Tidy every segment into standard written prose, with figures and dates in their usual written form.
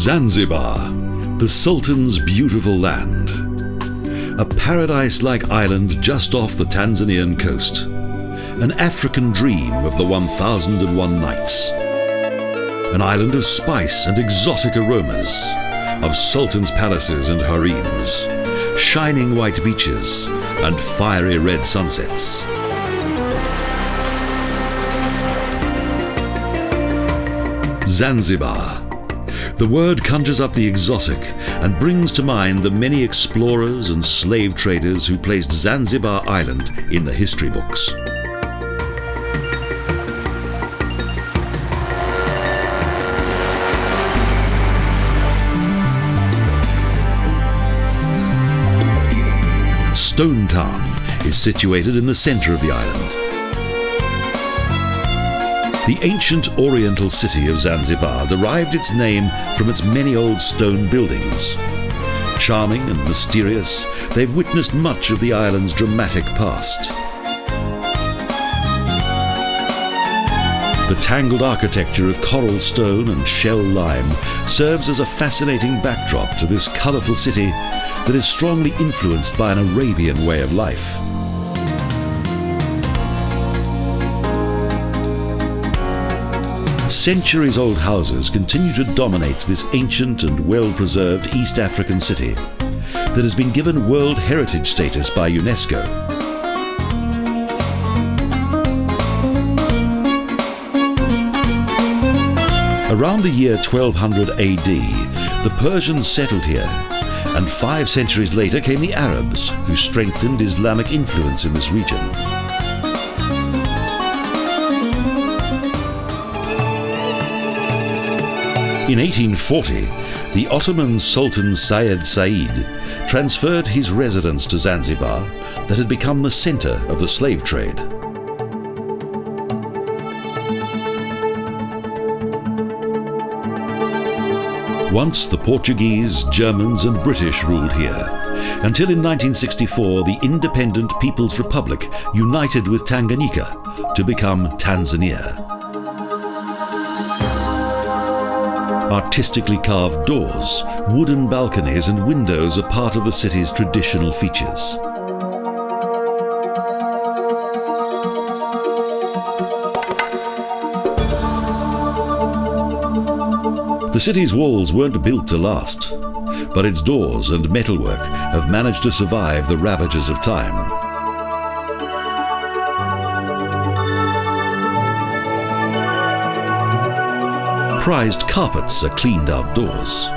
Zanzibar, the Sultan's beautiful land. A paradise-like island just off the Tanzanian coast. An African dream of the 1001 Nights. An island of spice and exotic aromas, of sultans' palaces and harems, shining white beaches and fiery red sunsets. Zanzibar. The word conjures up the exotic and brings to mind the many explorers and slave traders who placed Zanzibar Island in the history books. Sultan is situated in the centre of the island. The ancient oriental city of Zanzibar derived its name from its many old stone buildings. Charming and mysterious, they've witnessed much of the island's dramatic past. The tangled architecture of coral stone and shell lime serves as a fascinating backdrop to this colourful city that is strongly influenced by an Arabian way of life. Centuries-old houses continue to dominate this ancient and well-preserved East African city that has been given World Heritage status by UNESCO. Around the year 1200 AD, the Persians settled here, and 5 centuries later came the Arabs, who strengthened Islamic influence in this region. In 1840, the Ottoman Sultan Said transferred his residence to Zanzibar that had become the centre of the slave trade. Once the Portuguese, Germans and British ruled here, until in 1964 the independent People's Republic united with Tanganyika to become Tanzania. Artistically carved doors, wooden balconies and windows are part of the city's traditional features. The city's walls weren't built to last, but its doors and metalwork have managed to survive the ravages of time. Prized carpets are cleaned outdoors.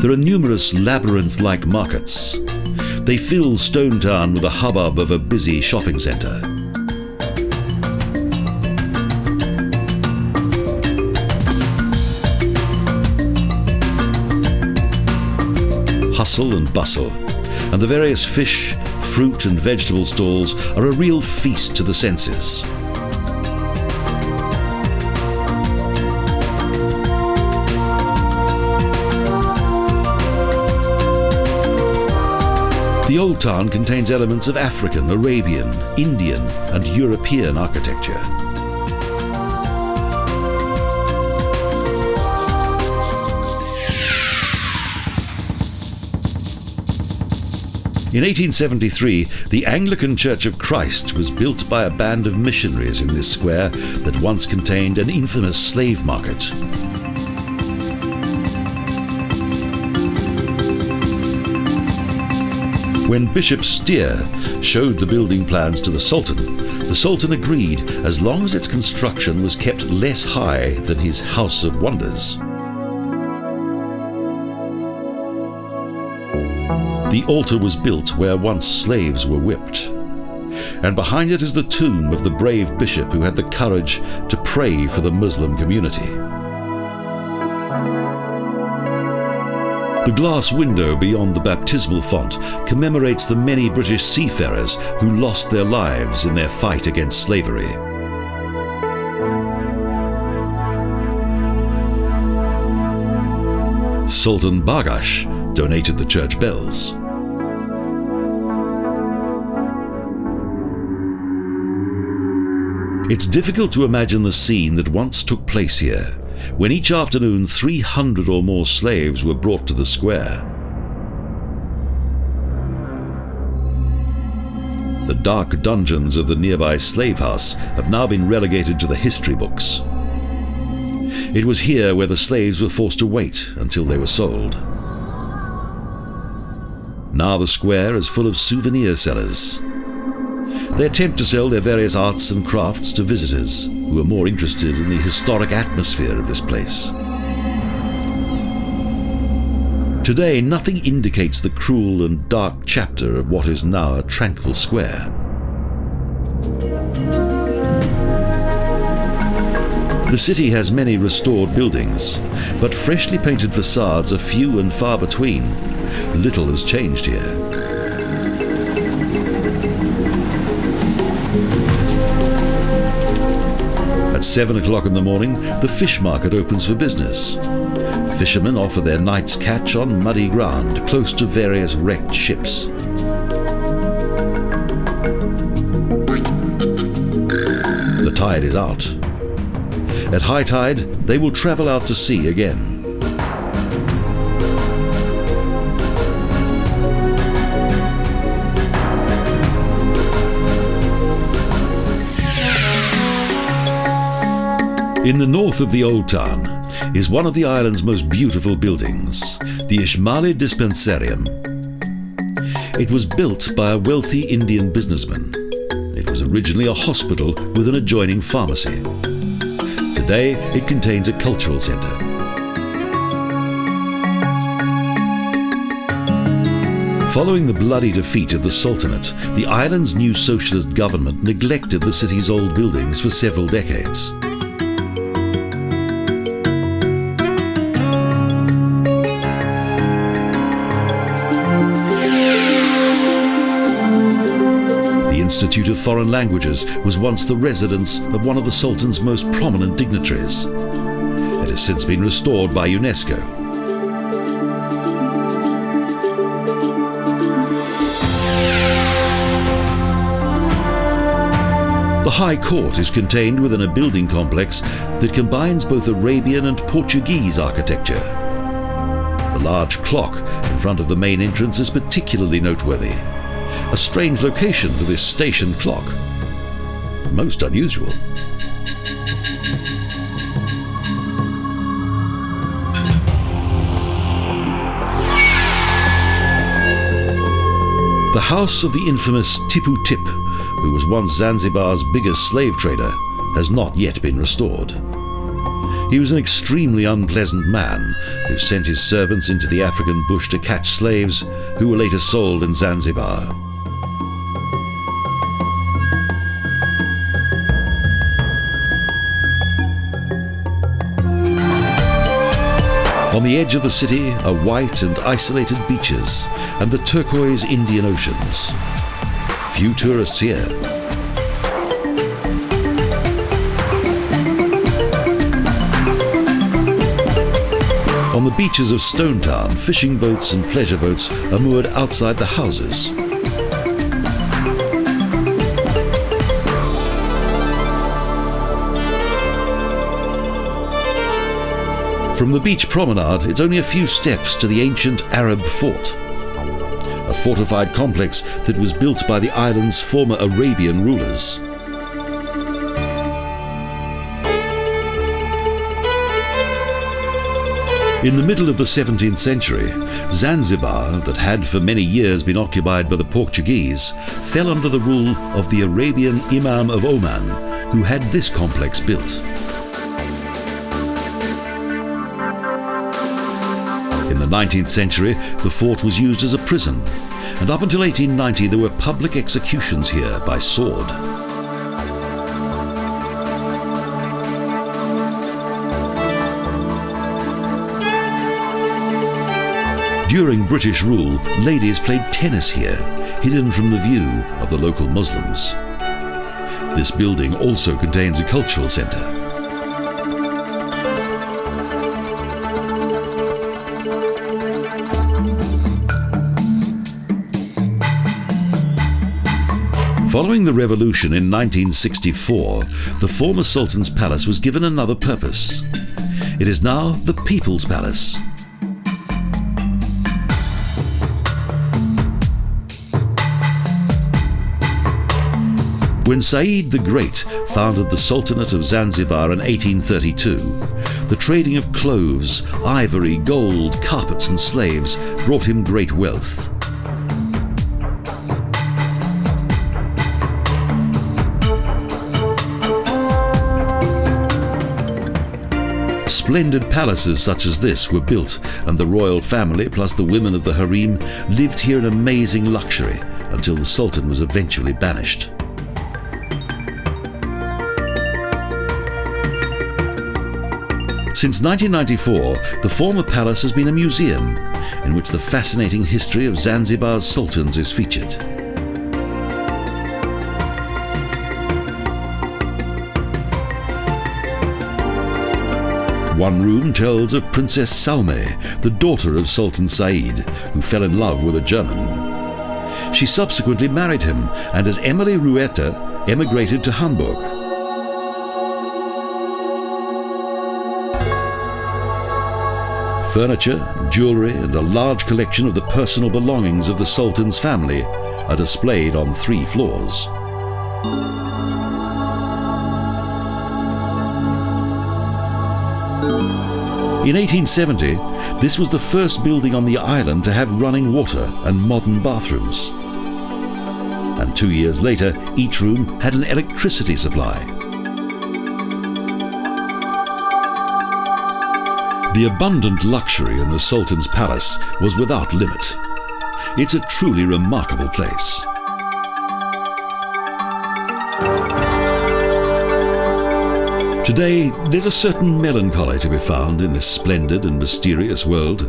There are numerous labyrinth-like markets. They fill Stone Town with the hubbub of a busy shopping centre. Hustle and bustle, and the various fish, fruit and vegetable stalls are a real feast to the senses. The Old Town contains elements of African, Arabian, Indian and European architecture. In 1873, the Anglican Church of Christ was built by a band of missionaries in this square that once contained an infamous slave market. When Bishop Steer showed the building plans to the Sultan agreed as long as its construction was kept less high than his House of Wonders. The altar was built where once slaves were whipped, and behind it is the tomb of the brave bishop who had the courage to pray for the Muslim community. The glass window beyond the baptismal font commemorates the many British seafarers who lost their lives in their fight against slavery. Sultan Bargash donated the church bells. It's difficult to imagine the scene that once took place here, when each afternoon 300 or more slaves were brought to the square. The dark dungeons of the nearby slave house have now been relegated to the history books. It was here where the slaves were forced to wait until they were sold. Now the square is full of souvenir sellers. They attempt to sell their various arts and crafts to visitors who are more interested in the historic atmosphere of this place. Today, nothing indicates the cruel and dark chapter of what is now a tranquil square. The city has many restored buildings, but freshly painted facades are few and far between. Little has changed here. At 7 o'clock in the morning, the fish market opens for business. Fishermen offer their night's catch on muddy ground close to various wrecked ships. The tide is out. At high tide, they will travel out to sea again. In the north of the old town is one of the island's most beautiful buildings, the Ismali Dispensarium. It was built by a wealthy Indian businessman. It was originally a hospital with an adjoining pharmacy. Today, it contains a cultural centre. Following the bloody defeat of the Sultanate, the island's new socialist government neglected the city's old buildings for several decades. The Institute of Foreign Languages was once the residence of one of the Sultan's most prominent dignitaries. It has since been restored by UNESCO. The High Court is contained within a building complex that combines both Arabian and Portuguese architecture. The large clock in front of the main entrance is particularly noteworthy. A strange location for this station clock. Most unusual. The house of the infamous Tipu Tip, who was once Zanzibar's biggest slave trader, has not yet been restored. He was an extremely unpleasant man who sent his servants into the African bush to catch slaves who were later sold in Zanzibar. On the edge of the city are white and isolated beaches and the turquoise Indian Oceans. Few tourists here. On the beaches of Stone Town, fishing boats and pleasure boats are moored outside the houses. From the beach promenade, it's only a few steps to the ancient Arab fort, a fortified complex that was built by the island's former Arabian rulers. In the middle of the 17th century, Zanzibar, that had for many years been occupied by the Portuguese, fell under the rule of the Arabian Imam of Oman, who had this complex built. In the 19th century, the fort was used as a prison, and up until 1890 there were public executions here by sword. During British rule, ladies played tennis here, hidden from the view of the local Muslims. This building also contains a cultural centre. Following the revolution in 1964, the former Sultan's palace was given another purpose. It is now the People's Palace. When Said the Great founded the Sultanate of Zanzibar in 1832, the trading of cloves, ivory, gold, carpets and slaves brought him great wealth. Splendid palaces such as this were built, and the royal family plus the women of the harem lived here in amazing luxury until the Sultan was eventually banished. Since 1994, the former palace has been a museum in which the fascinating history of Zanzibar's sultans is featured. One room tells of Princess Salme, the daughter of Sultan Said, who fell in love with a German. She subsequently married him and, as Emily Rueta, emigrated to Hamburg. Furniture, jewellery and a large collection of the personal belongings of the Sultan's family are displayed on 3 floors. In 1870, this was the first building on the island to have running water and modern bathrooms. And 2 years later, each room had an electricity supply. The abundant luxury in the Sultan's palace was without limit. It's a truly remarkable place. Today, there's a certain melancholy to be found in this splendid and mysterious world,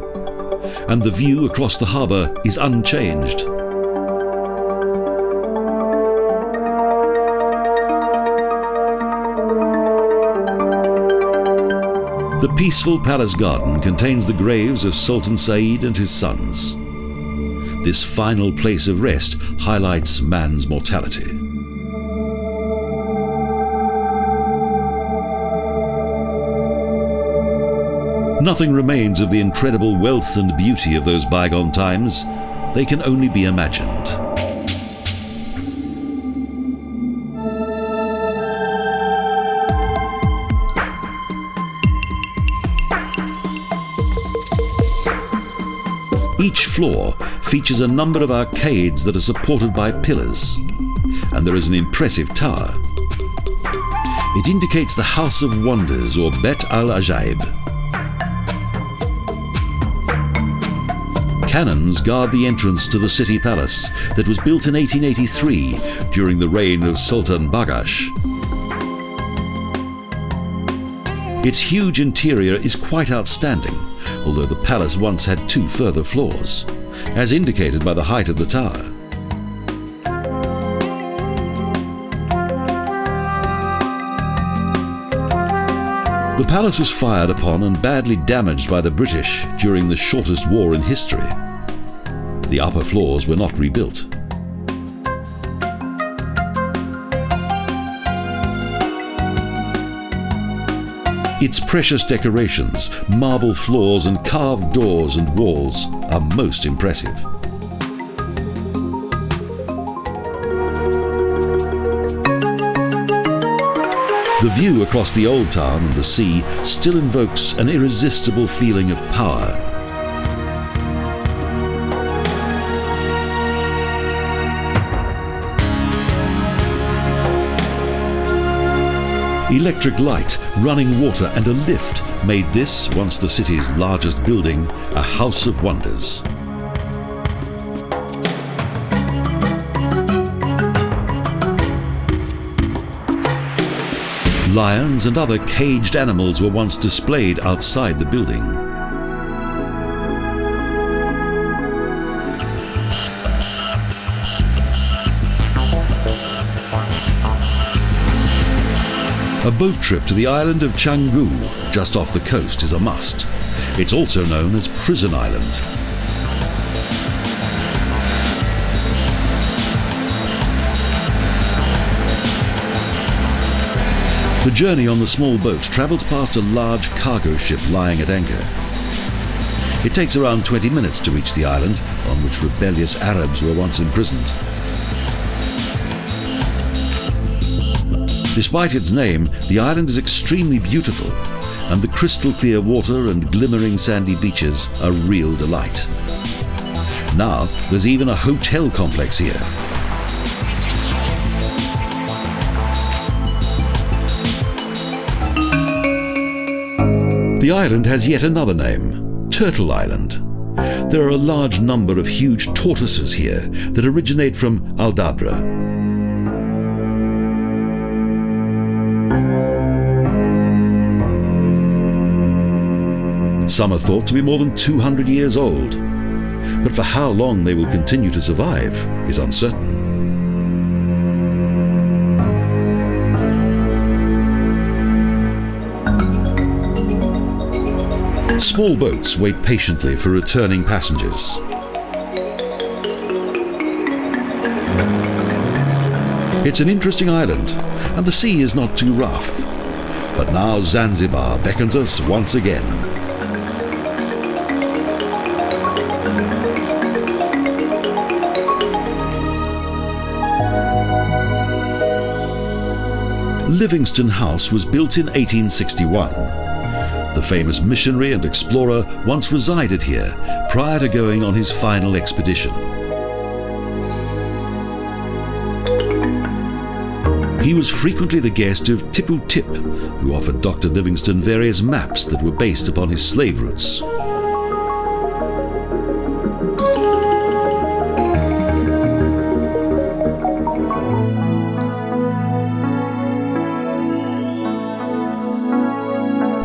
and the view across the harbour is unchanged. The peaceful palace garden contains the graves of Sultan Said and his sons. This final place of rest highlights man's mortality. Nothing remains of the incredible wealth and beauty of those bygone times. They can only be imagined. Each floor features a number of arcades that are supported by pillars, and there is an impressive tower. It indicates the House of Wonders, or Bet al-Ajaib. Cannons guard the entrance to the city palace that was built in 1883 during the reign of Sultan Bagash. Its huge interior is quite outstanding, although the palace once had 2 further floors, as indicated by the height of the tower. The palace was fired upon and badly damaged by the British during the shortest war in history. The upper floors were not rebuilt. Its precious decorations, marble floors and carved doors and walls are most impressive. The view across the old town and the sea still invokes an irresistible feeling of power. Electric light, running water and a lift made this, once the city's largest building, a house of wonders. Lions and other caged animals were once displayed outside the building. A boat trip to the island of Canggu, just off the coast, is a must. It's also known as Prison Island. The journey on the small boat travels past a large cargo ship lying at anchor. It takes around 20 minutes to reach the island on which rebellious Arabs were once imprisoned. Despite its name, the island is extremely beautiful, and the crystal clear water and glimmering sandy beaches are real delight. Now, there's even a hotel complex here. The island has yet another name, Turtle Island. There are a large number of huge tortoises here that originate from Aldabra. Some are thought to be more than 200 years old, but for how long they will continue to survive is uncertain. Small boats wait patiently for returning passengers. It's an interesting island, and the sea is not too rough. But now Zanzibar beckons us once again. Livingstone House was built in 1861. The famous missionary and explorer once resided here prior to going on his final expedition. He was frequently the guest of Tipu Tip, who offered Dr. Livingstone various maps that were based upon his slave routes.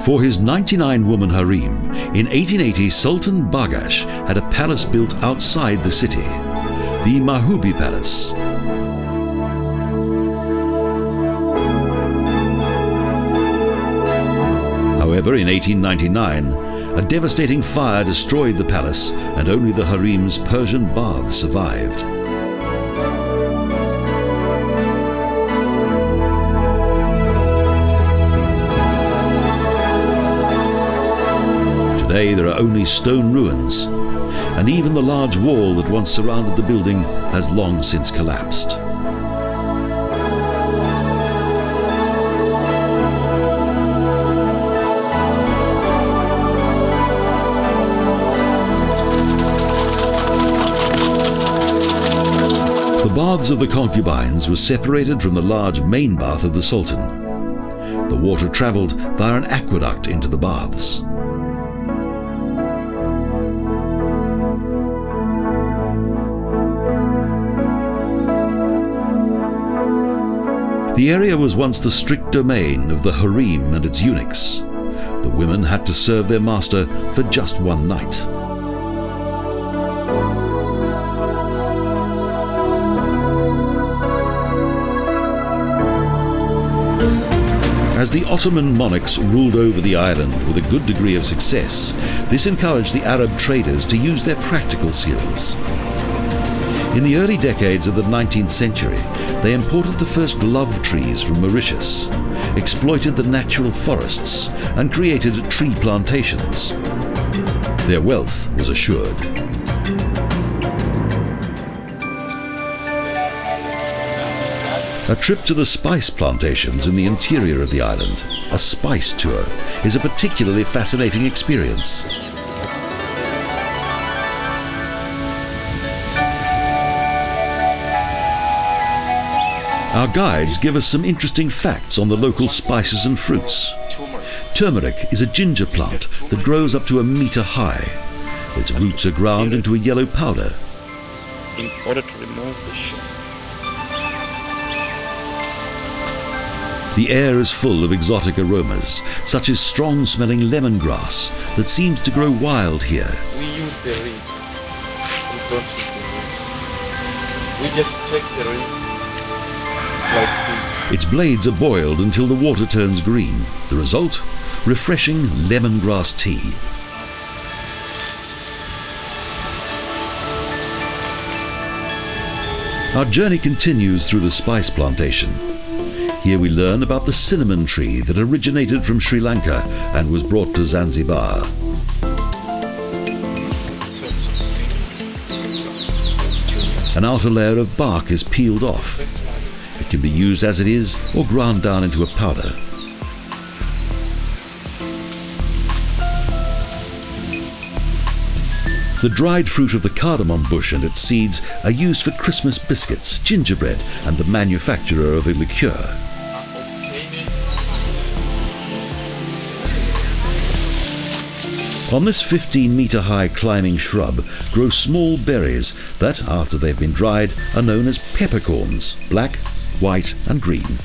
For his 99-woman harem, in 1880 Sultan Bagash had a palace built outside the city, the Mahubi Palace. However, in 1899, a devastating fire destroyed the palace and only the harem's Persian baths survived. Today there are only stone ruins, and even the large wall that once surrounded the building has long since collapsed. The baths of the concubines were separated from the large main bath of the Sultan. The water travelled via an aqueduct into the baths. The area was once the strict domain of the harem and its eunuchs. The women had to serve their master for just one night. As the Ottoman monarchs ruled over the island with a good degree of success, this encouraged the Arab traders to use their practical skills. In the early decades of the 19th century, they imported the first love trees from Mauritius, exploited the natural forests, and created tree plantations. Their wealth was assured. A trip to the spice plantations in the interior of the island, a spice tour, is a particularly fascinating experience. Our guides give us some interesting facts on the local spices and fruits. Turmeric is a ginger plant that grows up to a meter high. Its roots are ground into a yellow powder. In order to remove the shell. The air is full of exotic aromas, such as strong-smelling lemongrass that seems to grow wild here. We use the reeds. We don't use the roots. We just take the reeds like this. Its blades are boiled until the water turns green. The result? Refreshing lemongrass tea. Our journey continues through the spice plantation. Here we learn about the cinnamon tree that originated from Sri Lanka and was brought to Zanzibar. An outer layer of bark is peeled off. It can be used as it is or ground down into a powder. The dried fruit of the cardamom bush and its seeds are used for Christmas biscuits, gingerbread, and the manufacture of a liqueur. On this 15-metre-high climbing shrub grow small berries that, after they've been dried, are known as peppercorns, black, white and green.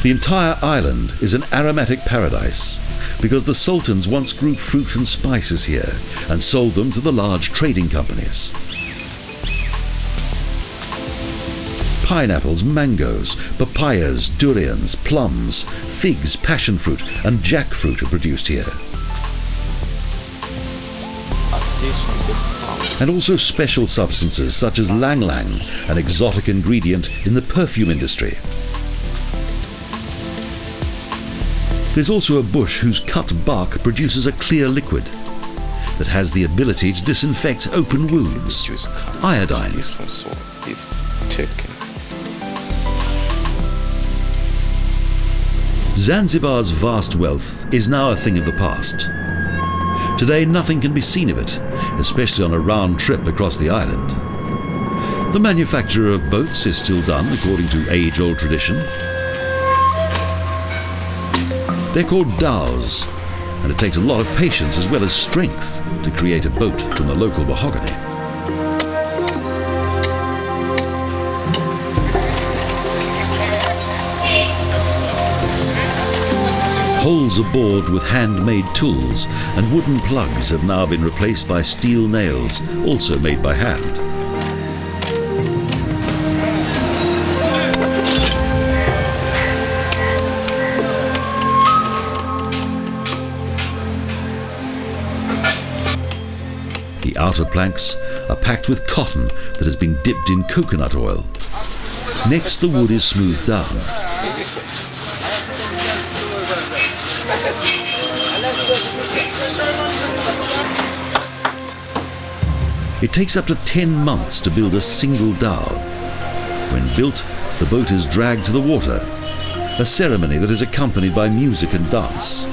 The entire island is an aromatic paradise because the sultans once grew fruit and spices here and sold them to the large trading companies. Pineapples, mangoes, papayas, durians, plums, figs, passion fruit and jackfruit are produced here. And also special substances such as lang lang, an exotic ingredient in the perfume industry. There's also a bush whose cut bark produces a clear liquid that has the ability to disinfect open wounds. Iodine. Zanzibar's vast wealth is now a thing of the past. Today nothing can be seen of it, especially on a round trip across the island. The manufacture of boats is still done according to age-old tradition. They're called dhows, and it takes a lot of patience as well as strength to create a boat from the local mahogany. Holes are bored with handmade tools, and wooden plugs have now been replaced by steel nails, also made by hand. The outer planks are packed with cotton that has been dipped in coconut oil. Next, the wood is smoothed down. It takes up to 10 months to build a single dhow. When built, the boat is dragged to the water, a ceremony that is accompanied by music and dance.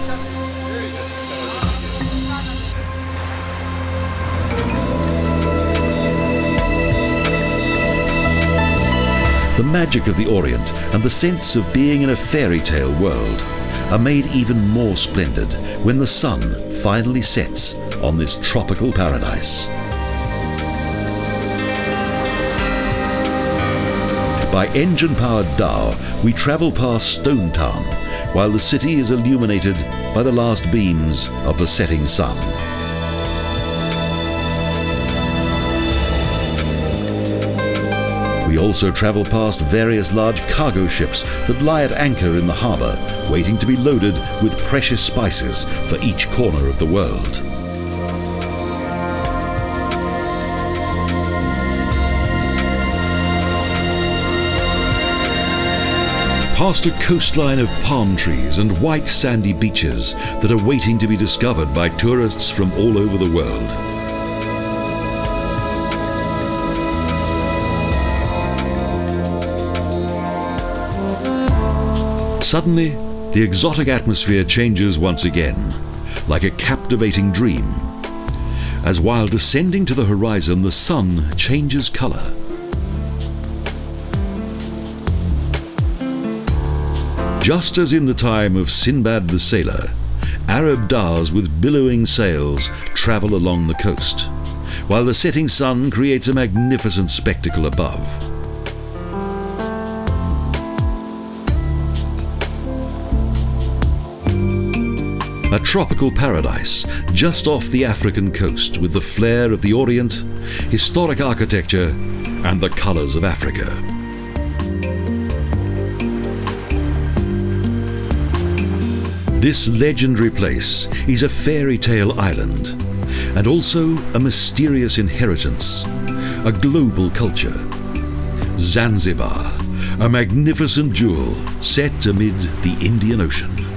The magic of the Orient and the sense of being in a fairy tale world are made even more splendid when the sun finally sets on this tropical paradise. By engine-powered dhow, we travel past Stone Town, while the city is illuminated by the last beams of the setting sun. We also travel past various large cargo ships that lie at anchor in the harbour, waiting to be loaded with precious spices for each corner of the world. Past a coastline of palm trees and white sandy beaches that are waiting to be discovered by tourists from all over the world. Suddenly, the exotic atmosphere changes once again, like a captivating dream, as while descending to the horizon, the sun changes colour. Just as in the time of Sinbad the Sailor, Arab dhows with billowing sails travel along the coast, while the setting sun creates a magnificent spectacle above. A tropical paradise just off the African coast with the flair of the Orient, historic architecture, and the colours of Africa. This legendary place is a fairy tale island, and also a mysterious inheritance, a global culture. Zanzibar. a magnificent jewel set amid the Indian Ocean.